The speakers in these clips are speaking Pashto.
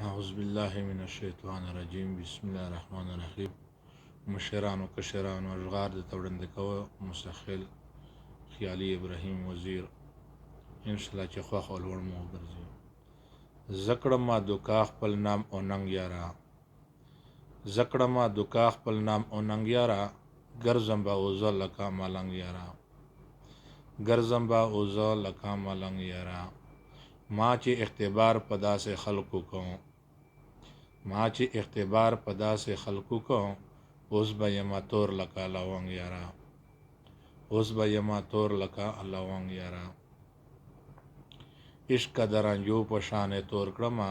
اعوذ بالله من الشیطان الرجیم بسم الله الرحمن الرحیم مشران و کشران و اشغار د توړاندې کوه مستقل خیالي ابراهیم وزیر انشاءالله چې خوښ او لوړ مو وګرځي زکړه ما دوکا خپل نام او ننګ یاره زکړه ما دوکا خپل نام او ننګ یاره ګرځم به اوزه لکه ملنګ یاره ګرځم به اوزه لکه ملنګ یاره ما چې اختبار په داسې خلکو کوم ما چې اختبار په داسې خلکو کوم اوس به یما تور لکه لونګ یاره اوس به یما تور لکه لونګ یاره عشق د رنجو په شانې تور کړمه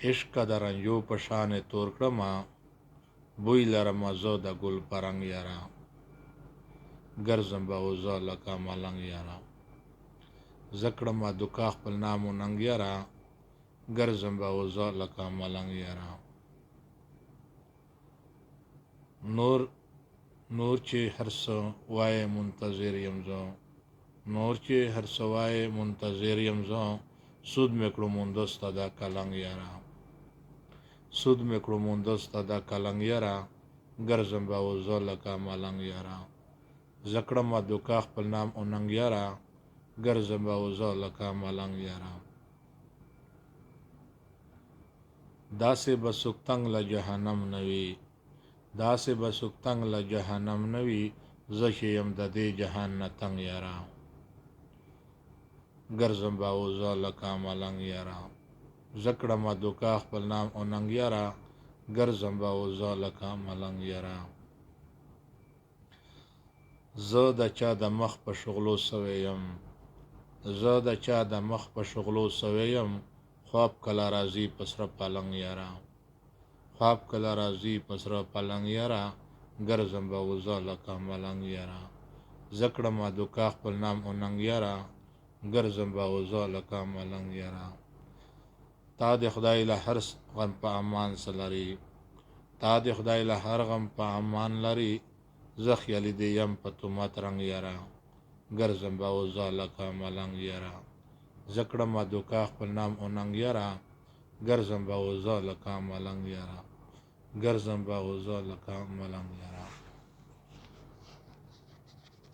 عشق د رنجو په شانې تور کړمه بوی لرمه زه د ګل پرنګ یاره ګرځم به اوزه لکه ملنګ یاره زه کړمه دوکا خپل نام و ننګ یاره ګرځم به اوزه لکه ملنګ یاره نور چې هر څه وایې منتظر یم زه نور چې هر څه وایې منتظر یم زه سود مې کړو موندسته دا کلنګ یاره سود مې کړو موندسته دا کلنګ یاره ګرځم به اوزه لکه ملنګ یاره زه کړمه دوکا خپل نام او ننګ یاره ګرځم به اوزه لکه ملنګ یاره داسې به څوک تنګ له جهنم نه وي داسې به څوک تنګ له جهنم نه وي زه چې یم د دې جهان نه تنګ یاره ګرځم به اوزه لکه ملنګ یاره زه کړمه دوکا خپل نام او ننګ یاره ګرځم به اوزه لکه ملنګ یاره زه د چا د مخ په شغلو سوی یم زه د چا د مخ په شغلو سوی یم خواب کله راځي په سره پلنګ یاره خواب کله راځي په سره پلنګ یاره ګرځم به اوزه لکه ملنګ یاره زه کړمه دوکا خپل نام او ننګ یاره ګرځم به اوزه لکه ملنګ یاره تا د خدای له هر غم په امان سلري تا د خدای له هر غم په امان لري زه خیالي دې یم په تومت رنګ یاره ګرځم به اوزه لکه ملنګ یاره زه کړمه دوکا خپل نام او ننګ یاره ګرځم به اوزه لکه ملنګ یاره ګرځم به اوزه لکه ملنګ یاره